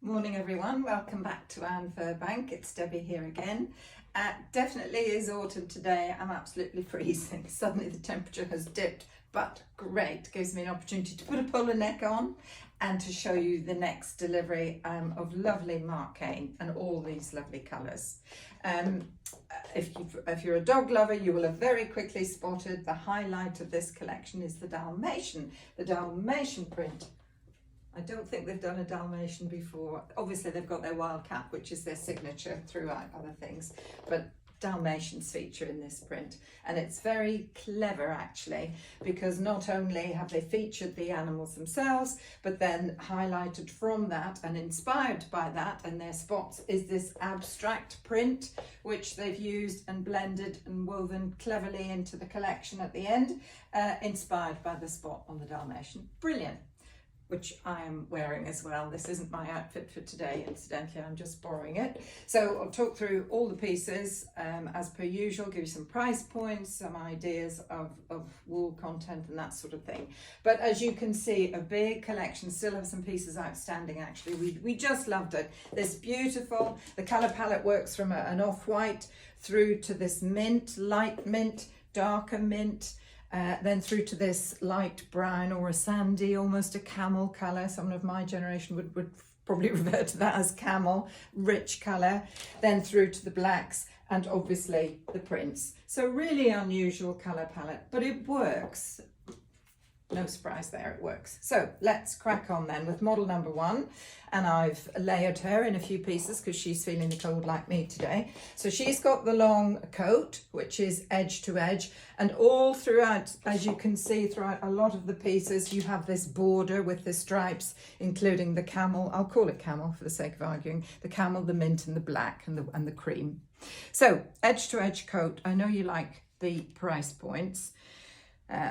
Morning everyone, welcome back to Anne Furbank. It's Debbie here again. Definitely is autumn today. I'm absolutely freezing. Suddenly the temperature has dipped, but great. Gives me an opportunity to put a polo neck on and to show you the next delivery of lovely Marc Cain and all these lovely colours. If you're a dog lover, you will have very quickly spotted the highlight of this collection is the Dalmatian print. I don't think they've done a Dalmatian before. Obviously they've got their wildcat, which is their signature throughout other things, but Dalmatians feature in this print. And it's very clever actually, because not only have they featured the animals themselves, but then highlighted from that and inspired by that and their spots is this abstract print, which they've used and blended and woven cleverly into the collection at the end, inspired by the spot on the Dalmatian. Brilliant. Which I am wearing as well. This isn't my outfit for today, incidentally, I'm just borrowing it. So I'll talk through all the pieces as per usual, give you some price points, some ideas of wool content and that sort of thing. But as you can see, a big collection, still have some pieces outstanding actually. We just loved it. This beautiful, the colour palette works from an off-white through to this mint, light mint, darker mint, then through to this light brown or a sandy, almost a camel colour. Someone of my generation would probably refer to that as camel, rich colour. Then through to the blacks and obviously the prints. So really unusual colour palette, but it works. No surprise there, it works. So let's crack on then with model number 1. And I've layered her in a few pieces because she's feeling the cold like me today. So she's got the long coat, which is edge to edge. And all throughout, as you can see, throughout a lot of the pieces, you have this border with the stripes, including the camel. I'll call it camel for the sake of arguing. The camel, the mint and the black and the cream. So edge to edge coat. I know you like the price points.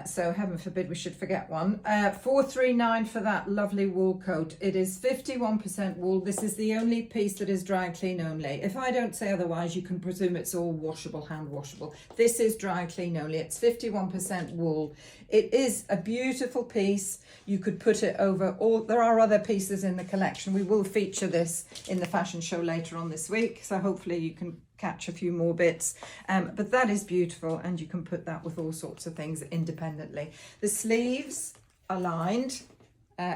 So heaven forbid we should forget one. $439 for that lovely wool coat. It is 51% wool. This is the only piece that is dry clean only. If I don't say otherwise, you can presume it's all washable, hand washable. This is dry clean only. It's 51% wool. It is a beautiful piece. You could put it over all. There are other pieces in the collection. We will feature this in the fashion show later on this week. So hopefully you can catch a few more bits, but that is beautiful and you can put that with all sorts of things independently. The sleeves are lined,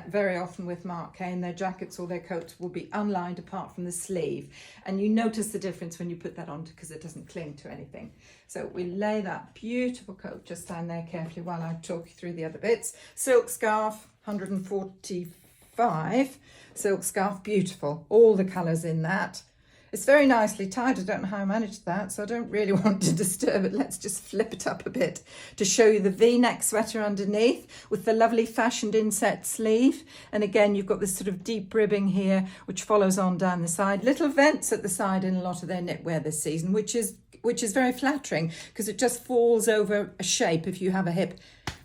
very often with Marc Cain, their jackets or their coats will be unlined apart from the sleeve, and you notice the difference when you put that on because it doesn't cling to anything. So we lay that beautiful coat just down there carefully while I talk you through the other bits. Silk scarf, 145 silk scarf, beautiful, all the colours in that. It's very nicely tied. I don't know how I managed that, so I don't really want to disturb it. Let's just flip it up a bit to show you the V-neck sweater underneath with the lovely fashioned inset sleeve. And again, you've got this sort of deep ribbing here, which follows on down the side. Little vents at the side in a lot of their knitwear this season, which is very flattering because it just falls over a shape. If you have a hip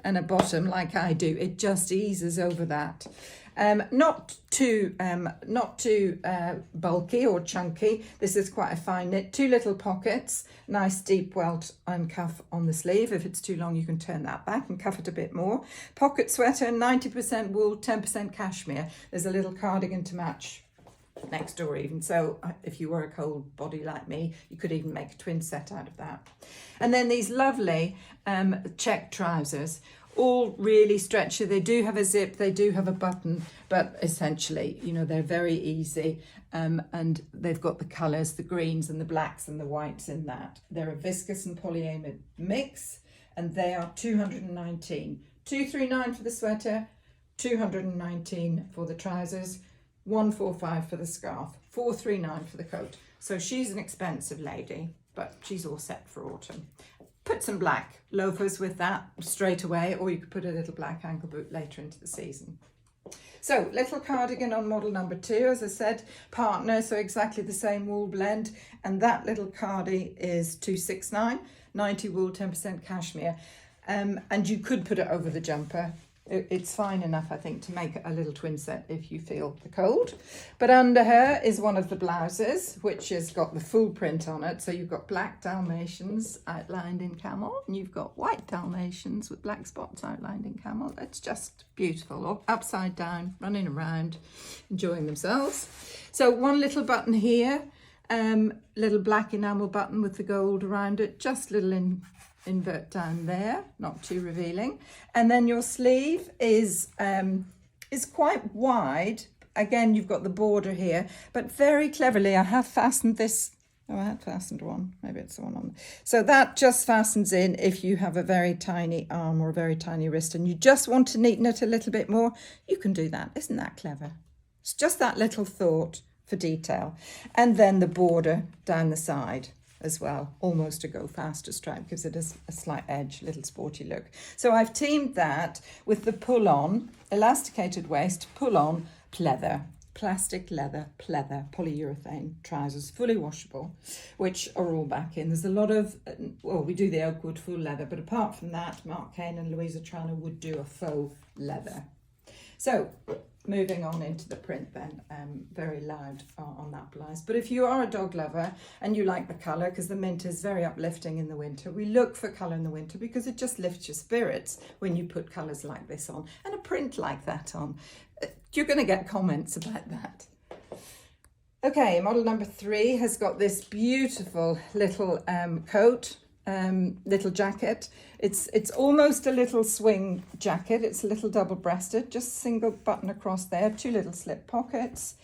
and a bottom like I do, it just eases over that. Not too bulky or chunky. This is quite a fine knit. 2 little pockets, nice deep welt and cuff on the sleeve. If it's too long, you can turn that back and cuff it a bit more. Pocket sweater, 90% wool, 10% cashmere. There's a little cardigan to match next door even. So if you were a cold body like me, you could even make a twin set out of that. And then these lovely Czech trousers. All really stretchy. They do have a zip, they do have a button, but essentially, you know, they're very easy. And they've got the colours, the greens and the blacks and the whites in that. They're a viscose and polyamide mix, and they are 219. 239 for the sweater, 219 for the trousers, 145 for the scarf, 439 for the coat. So she's an expensive lady, but she's all set for autumn. Put some black loafers with that straight away, or you could put a little black ankle boot later into the season. So little cardigan on model number 2, as I said, partner, so exactly the same wool blend. And that little cardi is 269, 90 wool, 10% cashmere. And you could put it over the jumper. It's fine enough, I think, to make a little twin set if you feel the cold. But under her is one of the blouses, which has got the full print on it. So you've got black Dalmatians outlined in camel, and you've got white Dalmatians with black spots outlined in camel. It's just beautiful, or upside down, running around, enjoying themselves. So one little button here, little black enamel button with the gold around it, just little invert down there, not too revealing. And then your sleeve is quite wide. Again, you've got the border here, but very cleverly I have fastened this. Oh, I had fastened one. Maybe it's the one on. So that just fastens in if you have a very tiny arm or a very tiny wrist and you just want to neaten it a little bit more, you can do that. Isn't that clever? It's just that little thought for detail. And then the border down the side as well, almost a go faster stripe, gives it a slight edge, little sporty look. So I've teamed that with the pull-on, elasticated waist, pull-on, pleather. Plastic leather pleather polyurethane trousers, fully washable, which are all back in. There's a lot of, well, we do the oak wood full leather, but apart from that, Marc Cain and Louisa Trana would do a faux leather. So moving on into the print then, very loud on that blouse. But if you are a dog lover and you like the colour, because the mint is very uplifting in the winter, we look for colour in the winter because it just lifts your spirits when you put colours like this on and a print like that on. You're going to get comments about that. Okay, model number 3 has got this beautiful little coat, little jacket. It's almost a little swing jacket. It's a little double-breasted, just single button across there, 2 little slip pockets.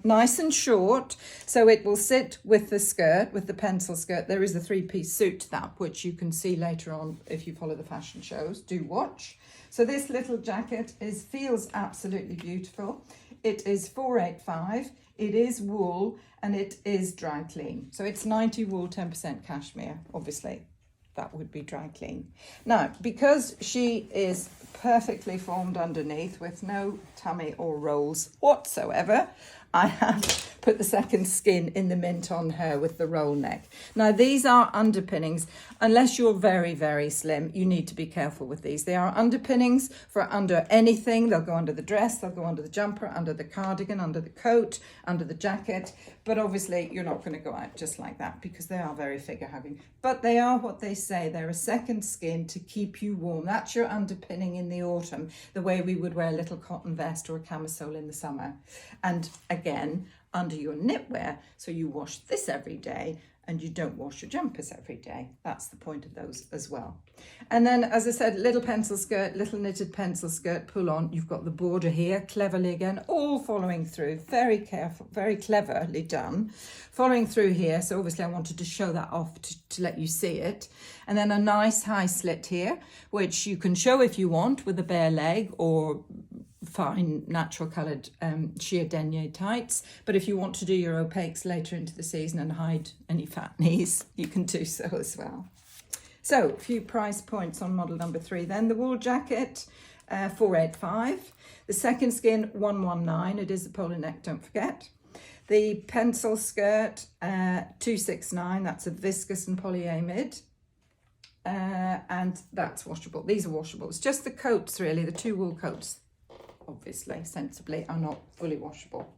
Nice and short, so it will sit with the skirt, with the pencil skirt. There is a 3-piece suit to that, which you can see later on if you follow the fashion shows. Do watch. So this little jacket feels absolutely beautiful. It is 485. It is wool and it is dry clean. So it's 90 wool, 10% cashmere. Obviously, that would be dry clean. Now, because she is perfectly formed underneath with no tummy or rolls whatsoever, I have put the second skin in the mint on her with the roll neck. Now, these are underpinnings. Unless you're very, very slim, you need to be careful with these. They are underpinnings for under anything. They'll go under the dress, they'll go under the jumper, under the cardigan, under the coat, under the jacket. But obviously, you're not going to go out just like that because they are very figure-hugging. But they are what they say. They're a second skin to keep you warm. That's your underpinning in the autumn, the way we would wear a little cotton vest or a camisole in the summer. And again, under your knitwear, so you wash this every day and you don't wash your jumpers every day. That's the point of those as well. And then, as I said, little pencil skirt, little knitted pencil skirt, pull on. You've got the border here, cleverly again, all following through, very careful, very cleverly done, following through here. So obviously I wanted to show that off to let you see it. And then a nice high slit here, which you can show if you want with a bare leg or fine natural coloured sheer denier tights, but if you want to do your opaques later into the season and hide any fat knees, you can do so as well. So a few price points on model number 3 then. The wool jacket, 485. The second skin, 119. It is a polo neck, don't forget. The pencil skirt, 269. That's a viscose and polyamide. And that's washable. These are washable. It's just the coats really, the 2 wool coats, obviously, sensibly, are not fully washable.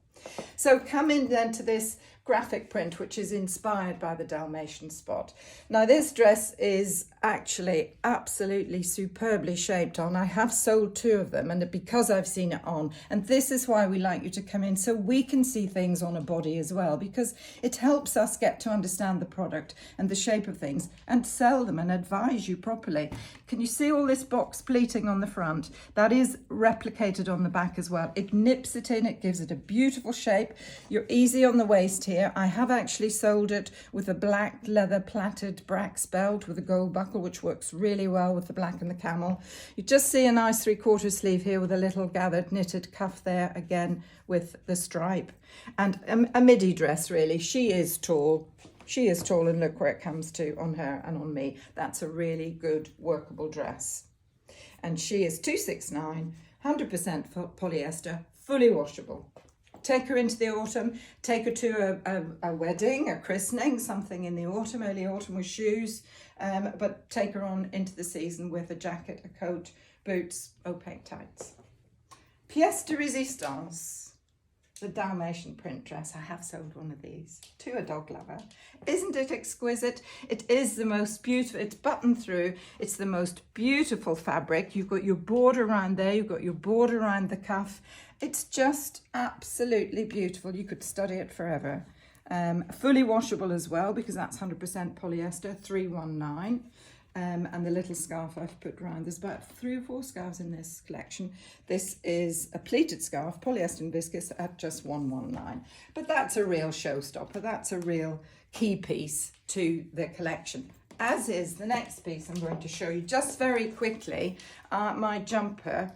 So come in then to this graphic print, which is inspired by the Dalmatian spot. Now, this dress is actually absolutely superbly shaped on. I have sold 2 of them, and because I've seen it on, and this is why we like you to come in, so we can see things on a body as well, because it helps us get to understand the product and the shape of things and sell them and advise you properly. Can you see all this box pleating on the front? That is replicated on the back as well. It nips it in, it gives it a beautiful shape. You're easy on the waist here. I have actually sold it with a black leather plaited brax belt with a gold buckle, which works really well with the black and the camel. You just see a nice 3/4 sleeve here with a little gathered knitted cuff there, again with the stripe. And a midi dress really. She is tall. She is tall, and look where it comes to on her and on me. That's a really good workable dress. And she is 269, 100% polyester, fully washable. Take her into the autumn, take her to a wedding, a christening, something in the autumn, early autumn with shoes, but take her on into the season with a jacket, a coat, boots, opaque tights. Pièce de résistance, the Dalmatian print dress. I have sold one of these to a dog lover. Isn't it exquisite? It is the most beautiful, it's buttoned through, it's the most beautiful fabric. You've got your border around there, you've got your border around the cuff, It's just absolutely beautiful. You could study it forever. Fully washable as well, because that's 100% polyester, 319. And the little scarf I've put around, there's about 3 or 4 scarves in this collection. This is a pleated scarf, polyester and viscose, at just 119. But that's a real showstopper. That's a real key piece to the collection, as is the next piece I'm going to show you just very quickly. My jumper.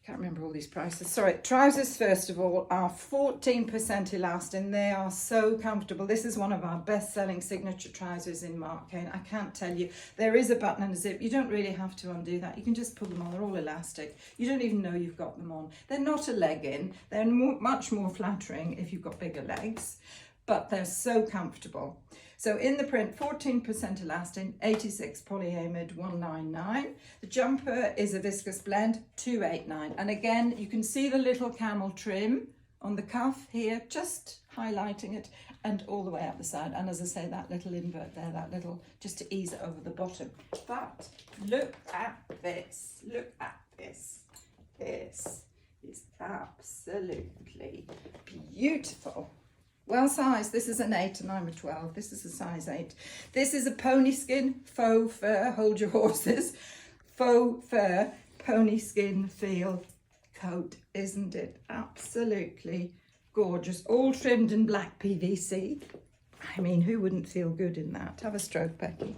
Can't remember all these prices. Sorry, trousers first of all are 14% elastin. They are so comfortable. This is one of our best-selling signature trousers in Marc Cain. I can't tell you. There is a button and a zip. You don't really have to undo that. You can just pull them on. They're all elastic. You don't even know you've got them on. They're not a legging. They're much more flattering if you've got bigger legs, but they're so comfortable. So in the print, 14% elastin, 86 polyamide, 199. The jumper is a viscose blend, 289. And again, you can see the little camel trim on the cuff here, just highlighting it, and all the way up the side. And as I say, that little invert there, that little, just to ease it over the bottom. But look at this, look at this. This is absolutely beautiful. Well sized. This is an 8 and I'm a 12. This is a size 8. This is a pony skin, faux fur, hold your horses, faux fur, pony skin feel coat. Isn't it absolutely gorgeous? All trimmed in black PVC. I mean, who wouldn't feel good in that? Have a stroke, Becky.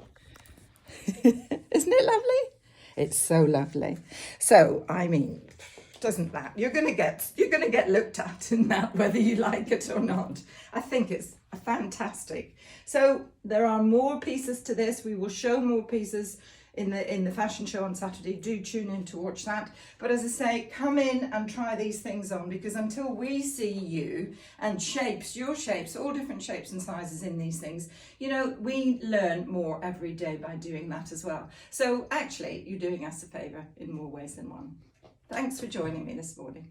Isn't it lovely? It's so lovely. So, I mean, doesn't that, you're gonna get looked at in that, whether you like it or not. I think it's fantastic. So there are more pieces to this. We will show more pieces in the fashion show on Saturday. Do tune in to watch that. But as I say, come in and try these things on, because until we see you and shapes, your shapes, all different shapes and sizes in these things, you know, we learn more every day by doing that as well. So actually, you're doing us a favour in more ways than one. Thanks for joining me this morning.